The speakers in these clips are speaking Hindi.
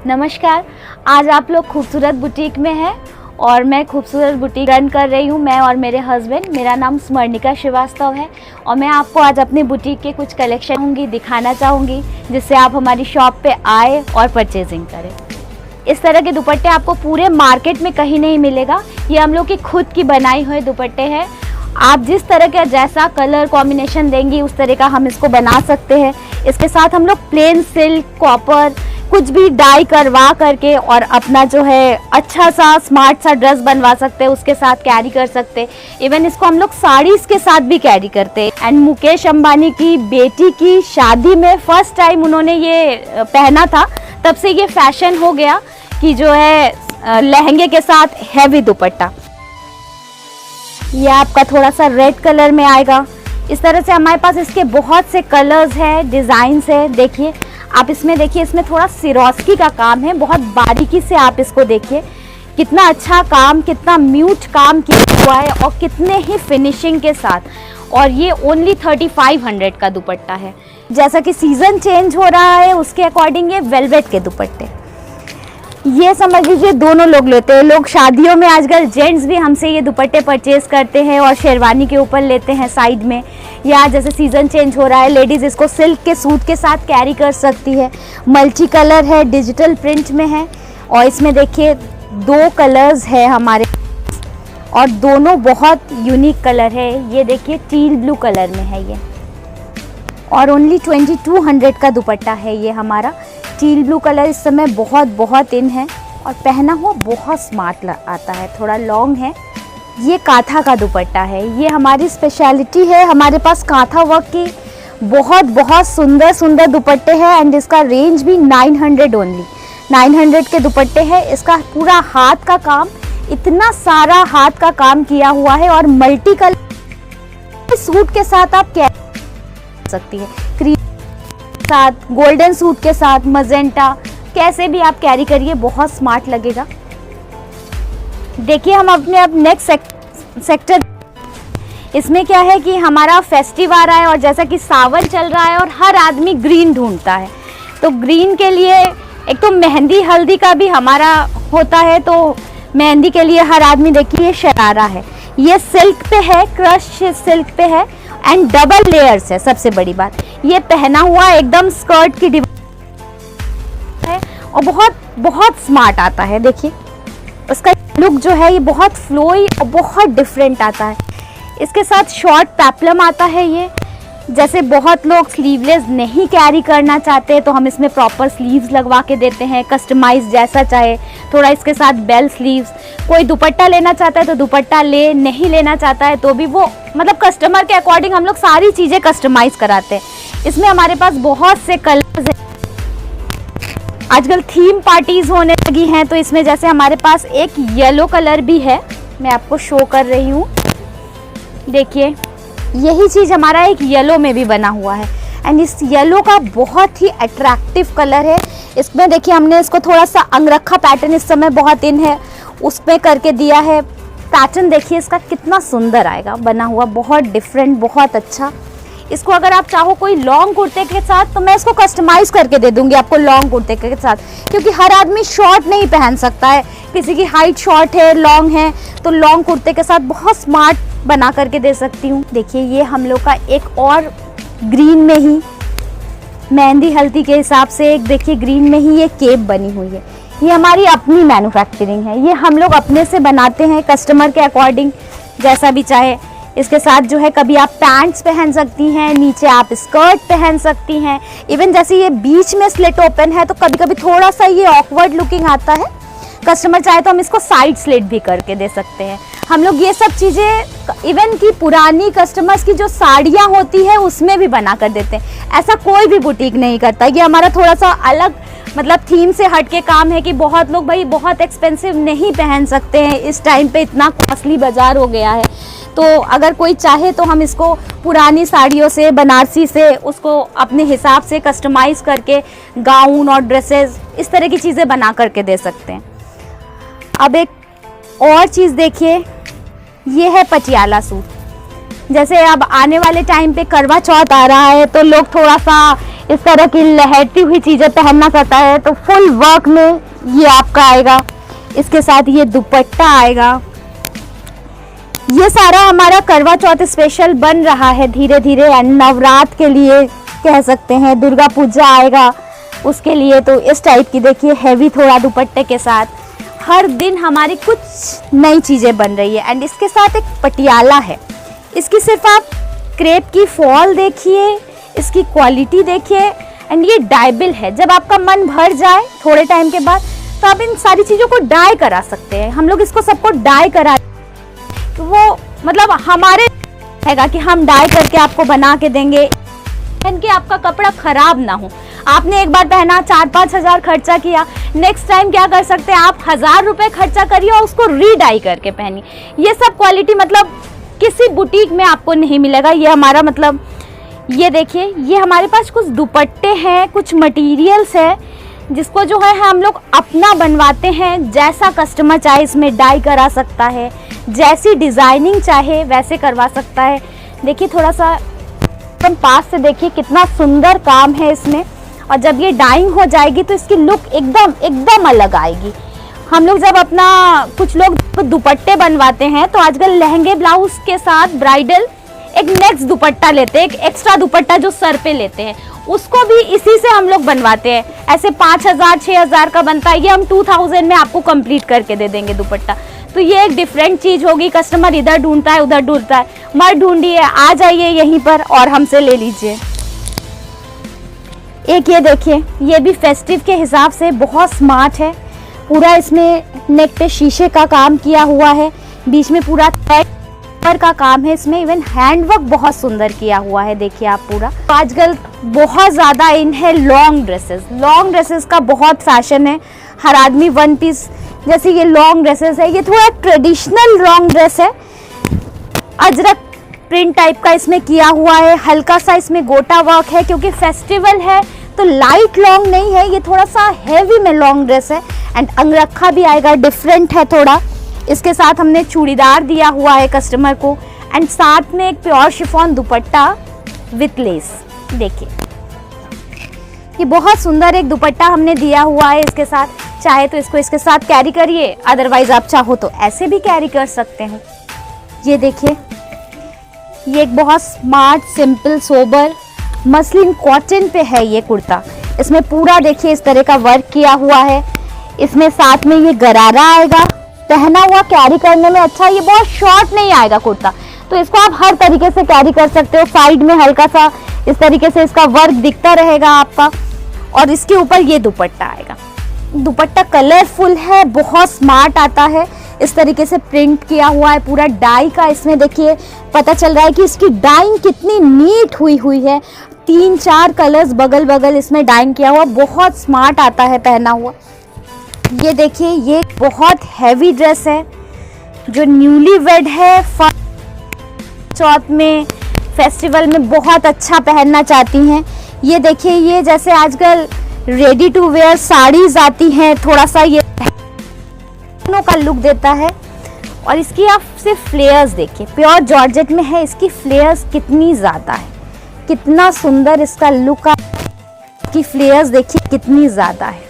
नमस्कार। आज आप लोग खूबसूरत बुटीक में हैं और मैं खूबसूरत बुटीक रन कर रही हूँ, मैं और मेरे हस्बैंड। मेरा नाम स्मरणिका श्रीवास्तव है और मैं आपको आज अपनी बुटीक के कुछ कलेक्शन दिखाना चाहूँगी जिससे आप हमारी शॉप पे आए और परचेजिंग करें। इस तरह के दुपट्टे आपको पूरे मार्केट में कहीं नहीं मिलेगा। ये हम लोग की खुद की बनाई हुए दुपट्टे हैं। आप जिस तरह का जैसा कलर कॉम्बिनेशन देंगी उस तरह का हम इसको बना सकते हैं। इसके साथ हम लोग प्लेन सिल्क, कॉपर कुछ भी डाई करवा करके और अपना जो है अच्छा सा स्मार्ट सा ड्रेस बनवा सकते हैं, उसके साथ कैरी कर सकते हैं। इवन इसको हम लोग साड़ीज़ के साथ भी कैरी करते हैं। एंड मुकेश अंबानी की बेटी की शादी में फर्स्ट टाइम उन्होंने ये पहना था, तब से ये फैशन हो गया कि जो है लहंगे के साथ हैवी दुपट्टा। ये आपका थोड़ा सा रेड कलर में आएगा। इस तरह से हमारे पास इसके बहुत से कलर्स हैं, डिज़ाइंस है। देखिए आप इसमें, देखिए इसमें थोड़ा सिरोस्की का काम है, बहुत बारीकी से आप इसको देखिए, कितना अच्छा काम, कितना म्यूट काम किया हुआ है और कितने ही फिनिशिंग के साथ। और ये ओनली 3500 का दुपट्टा है। जैसा कि सीज़न चेंज हो रहा है उसके अकॉर्डिंग ये वेलवेट के दुपट्टे, ये समझ लीजिए दोनों लोग लेते हैं। लोग शादियों में आजकल जेंट्स भी हमसे ये दुपट्टे परचेज करते हैं और शेरवानी के ऊपर लेते हैं साइड में, या जैसे सीज़न चेंज हो रहा है लेडीज़ इसको सिल्क के सूट के साथ कैरी कर सकती है। मल्टी कलर है, डिजिटल प्रिंट में है और इसमें देखिए 2 कलर्स है हमारे और दोनों बहुत यूनिक कलर है। ये देखिए टील ब्लू कलर में है ये और ओनली 2200 का दुपट्टा है ये हमारा। टील ब्लू कलर इस समय बहुत इन है और पहना हुआ बहुत स्मार्ट आता है, थोड़ा लॉन्ग है। ये काथा का दुपट्टा है, ये हमारी स्पेशलिटी है। हमारे पास काथा वर्क की बहुत सुंदर दुपट्टे हैं एंड इसका रेंज भी 900 ओनली 900 के दुपट्टे हैं। इसका पूरा हाथ का काम, इतना सारा हाथ का काम किया हुआ है और मल्टी कलर सूट के साथ आप कैरी कर सकती है, क्रीम के साथ, गोल्डन सूट के साथ, मजेंटा, कैसे भी आप कैरी करिए, बहुत स्मार्ट लगेगा। देखिए हम अपने अब नेक्स्ट सेक्टर, इसमें क्या है कि हमारा फेस्टिव आ रहा है और जैसा कि सावन चल रहा है और हर आदमी ग्रीन ढूंढता है, तो ग्रीन के लिए एक तो मेहंदी हल्दी का भी हमारा होता है, तो मेहंदी के लिए हर आदमी, देखिए ये शरारा है, ये सिल्क पे है, क्रश सिल्क पे है एंड डबल लेयर्स है। सबसे बड़ी बात ये पहना हुआ एकदम स्कर्ट की डिज़ाइन है और बहुत स्मार्ट आता है। देखिए उसका लुक जो है ये बहुत फ्लोई और बहुत डिफरेंट आता है। इसके साथ शॉर्ट पेप्लम आता है। ये जैसे बहुत लोग स्लीवलेस नहीं कैरी करना चाहते तो हम इसमें प्रॉपर स्लीव्स लगवा के देते हैं, कस्टमाइज जैसा चाहे। थोड़ा इसके साथ बेल स्लीव्स, कोई दुपट्टा लेना चाहता है तो दुपट्टा ले, नहीं लेना चाहता है तो भी वो, मतलब कस्टमर के अकॉर्डिंग हम लोग सारी चीज़ें कस्टमाइज कराते हैं। इसमें हमारे पास बहुत से कलर्स हैं। आजकल थीम पार्टीज होने लगी हैं तो इसमें जैसे हमारे पास एक येलो कलर भी है, मैं आपको शो कर रही हूँ। देखिए यही चीज़ हमारा एक येलो में भी बना हुआ है एंड इस येलो का बहुत ही अट्रैक्टिव कलर है। इसमें देखिए हमने इसको थोड़ा सा अंगरखा पैटर्न इस समय बहुत इन है उसमें करके दिया है। पैटर्न देखिए इसका कितना सुंदर आएगा बना हुआ, बहुत डिफरेंट, बहुत अच्छा। इसको अगर आप चाहो कोई लॉन्ग कुर्ते के साथ तो मैं इसको कस्टमाइज़ करके दे दूंगी आपको लॉन्ग कुर्ते के साथ, क्योंकि हर आदमी शॉर्ट नहीं पहन सकता है। किसी की हाइट शॉर्ट है, लॉन्ग है, तो लॉन्ग कुर्ते के साथ बहुत स्मार्ट बना करके दे सकती हूँ। देखिए ये हम लोग का एक और ग्रीन में ही मेहंदी हल्दी के हिसाब से एक, देखिए ग्रीन में ही ये केप बनी हुई है। ये हमारी अपनी मैन्युफैक्चरिंग है, ये हम लोग अपने से बनाते हैं कस्टमर के अकॉर्डिंग जैसा भी चाहे। इसके साथ जो है कभी आप पैंट्स पहन सकती हैं, नीचे आप स्कर्ट पहन सकती हैं। इवन जैसे ये बीच में स्लिट ओपन है तो कभी कभी थोड़ा सा ये ऑकवर्ड लुकिंग आता है, कस्टमर चाहे तो हम इसको साइड स्लिट भी करके दे सकते हैं। हम लोग ये सब चीज़ें इवन की पुरानी कस्टमर्स की जो साड़ियाँ होती है उसमें भी बना कर देते हैं। ऐसा कोई भी बुटीक नहीं करता। ये हमारा थोड़ा सा अलग, मतलब थीम से हट के काम है कि बहुत लोग भाई बहुत एक्सपेंसिव नहीं पहन सकते हैं, इस टाइम पे इतना कॉस्टली बाज़ार हो गया है। तो अगर कोई चाहे तो हम इसको पुरानी साड़ियों से, बनारसी से, उसको अपने हिसाब से कस्टमाइज़ करके गाउन और ड्रेसेस इस तरह की चीज़ें बना करके दे सकते हैं। अब एक और चीज़ देखिए, ये है पटियाला सूट। जैसे अब आने वाले टाइम पे करवा चौथ आ रहा है तो लोग थोड़ा सा इस तरह की लहरती हुई चीजें पहनना चाहता है तो फुल वर्क में ये आपका आएगा। इसके साथ ये दुपट्टा आएगा। ये सारा हमारा करवा चौथ स्पेशल बन रहा है धीरे धीरे, एंड नवरात्र के लिए कह सकते हैं, दुर्गा पूजा आएगा उसके लिए। तो इस टाइप की देखिए हैवी थोड़ा दुपट्टे के साथ हर दिन हमारी कुछ नई चीज़ें बन रही है। एंड इसके साथ एक पटियाला है, इसकी सिर्फ आप क्रेप की फॉल देखिए, इसकी क्वालिटी देखिए। एंड ये डाइबिल है, जब आपका मन भर जाए थोड़े टाइम के बाद तो आप इन सारी चीज़ों को डाई करा सकते हैं। हम लोग इसको सबको डाई करा, तो वो मतलब हमारे रहेगा कि हम डाई करके आपको बना के देंगे, कि आपका कपड़ा खराब ना हो। आपने एक बार पहना 4-5 हज़ार खर्चा किया, नेक्स्ट टाइम क्या कर सकते हैं आप 1000 रुपये खर्चा करिए और उसको रीडाई करके पहनिए। ये सब क्वालिटी मतलब किसी बुटीक में आपको नहीं मिलेगा। ये हमारा मतलब ये देखिए, ये हमारे पास कुछ दुपट्टे हैं, कुछ मटेरियल्स है जिसको जो है हम लोग अपना बनवाते हैं। जैसा कस्टमर चाहे इसमें डाई करा सकता है, जैसी डिज़ाइनिंग चाहे वैसे करवा सकता है। देखिए थोड़ा सा एकदम पास से देखिए कितना सुंदर काम है इसमें, और जब ये डाइंग हो जाएगी तो इसकी लुक एकदम अलग आएगी। हम लोग जब अपना कुछ लोग दुपट्टे बनवाते हैं तो आजकल लहंगे ब्लाउज के साथ ब्राइडल एक नेक्स्ट दुपट्टा लेते हैं, एक एक्स्ट्रा दुपट्टा जो सर पे लेते हैं, उसको भी इसी से हम लोग बनवाते हैं। ऐसे 5000-6000 का बनता है, ये हम 2000 में आपको कंप्लीट करके दे देंगे दुपट्टा। तो ये एक डिफरेंट चीज़ होगी। कस्टमर इधर ढूंढता है उधर ढूंढता है, मत ढूंढिए, आ जाइए यहीं पर और हमसे ले लीजिए। एक ये देखिए, ये भी फेस्टिव के हिसाब से बहुत स्मार्ट है। पूरा इसमें नेक पे शीशे का काम किया हुआ है, बीच में पूरा थ्रेड का काम है, इसमें इवन हैंडवर्क बहुत सुंदर किया हुआ है। देखिए आप पूरा, आजकल बहुत ज़्यादा इन है लॉन्ग ड्रेसेस का बहुत फैशन है। हर आदमी वन पीस जैसे ये लॉन्ग ड्रेसेस है, ये थोड़ा ट्रेडिशनल लॉन्ग ड्रेस है, अजरक प्रिंट टाइप का इसमें किया हुआ है, हल्का सा इसमें गोटा वर्क है क्योंकि फेस्टिवल है तो लाइट लॉन्ग नहीं है, ये थोड़ा सा हैवी में लॉन्ग ड्रेस है। एंड अंगरखा भी आएगा, डिफरेंट है थोड़ा। इसके साथ हमने चूड़ीदार दिया हुआ है कस्टमर को, एंड साथ में एक pure chiffon dupatta with less. देखिए ये बहुत सुंदर एक दुपट्टा हमने दिया हुआ है इसके साथ। चाहे तो इसको इसके साथ कैरी करिए, अदरवाइज आप चाहो तो ऐसे भी कैरी कर सकते हो। ये देखिए, ये एक बहुत smart simple sober muslin cotton पे है ये कुर्ता। इसमें पूरा देखिए इस तरह का वर्क किया हुआ है। इसमें साथ में ये गरारा आएगा, पहना हुआ कैरी करने में अच्छा। ये बहुत शॉर्ट नहीं आएगा कुर्ता, तो इसको आप हर तरीके से कैरी कर सकते हो। साइड में हल्का सा इस तरीके से इसका वर्क दिखता रहेगा आपका, और इसके ऊपर ये दुपट्टा आएगा। दुपट्टा कलरफुल है, बहुत स्मार्ट आता है, इस तरीके से प्रिंट किया हुआ है पूरा डाई का। इसमें देखिए पता चल रहा है कि इसकी डाइंग कितनी नीट हुई है। 3-4 कलर्स बगल बगल इसमें डाइंग किया हुआ, बहुत स्मार्ट आता है पहना हुआ। ये देखिए, ये बहुत हैवी ड्रेस है जो न्यूली वेड है, चौथ में फेस्टिवल में बहुत अच्छा पहनना चाहती हैं। ये देखिए, ये जैसे आजकल रेडी टू वेयर साड़ीज आती हैं, थोड़ा सा ये का लुक देता है। और इसकी आप सिर्फ फ्लेयर्स देखिए, प्योर जॉर्जेट में है, इसकी फ्लेयर्स कितनी ज़्यादा है, कितना सुंदर इसका लुक। की फ्लेयर्स देखिए कितनी ज़्यादा है।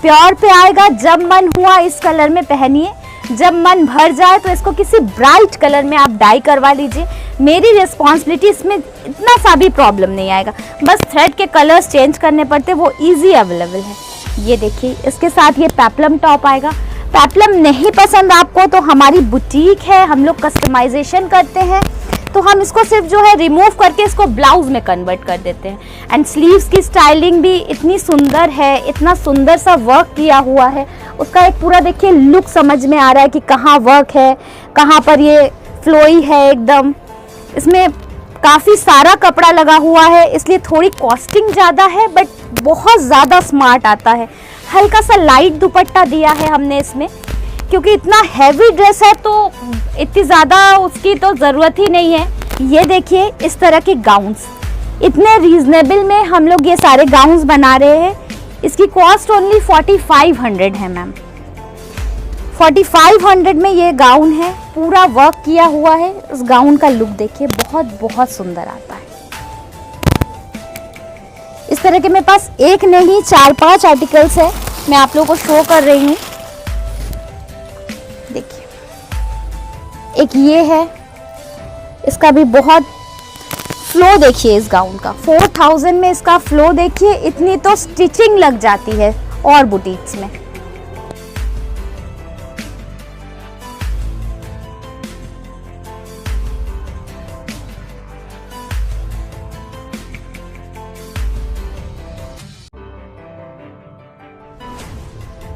प्योर पे आएगा, जब मन हुआ इस कलर में पहनिए, जब मन भर जाए तो इसको किसी ब्राइट कलर में आप डाई करवा लीजिए। मेरी रिस्पॉन्सिबिलिटी, इसमें इतना सा भी प्रॉब्लम नहीं आएगा, बस थ्रेड के कलर्स चेंज करने पड़ते, वो इजी अवेलेबल है। ये देखिए, इसके साथ ये पेप्लम टॉप आएगा। पेप्लम नहीं पसंद आपको तो हमारी बुटीक है, हम लोग कस्टमाइजेशन करते हैं, तो हम इसको सिर्फ जो है रिमूव करके इसको ब्लाउज में कन्वर्ट कर देते हैं। एंड स्लीव्स की स्टाइलिंग भी इतनी सुंदर है, इतना सुंदर सा वर्क किया हुआ है, उसका एक पूरा देखिए लुक समझ में आ रहा है कि कहाँ वर्क है, कहाँ पर ये फ्लोई है एकदम। इसमें काफ़ी सारा कपड़ा लगा हुआ है, इसलिए थोड़ी कॉस्टिंग ज़्यादा है, बट बहुत ज़्यादा स्मार्ट आता है। हल्का सा लाइट दुपट्टा दिया है हमने इसमें, क्योंकि इतना हैवी ड्रेस है तो इतनी ज़्यादा उसकी तो ज़रूरत ही नहीं है। ये देखिए, इस तरह के गाउन्स इतने रीजनेबल में हम लोग ये सारे गाउन्स बना रहे हैं। इसकी कॉस्ट ओनली 4500 है मैम। 4500 में ये गाउन है, पूरा वर्क किया हुआ है। इस गाउन का लुक देखिए, बहुत बहुत सुंदर आता है। इस तरह के मेरे पास एक नहीं 4-5 आर्टिकल्स है, मैं आप लोगों को शो कर रही हूँ। देखिए एक ये है, इसका भी बहुत फ्लो देखिए इस गाउन का, 4000 में इसका फ्लो देखिए, इतनी तो स्टिचिंग लग जाती है और बुटीक्स में।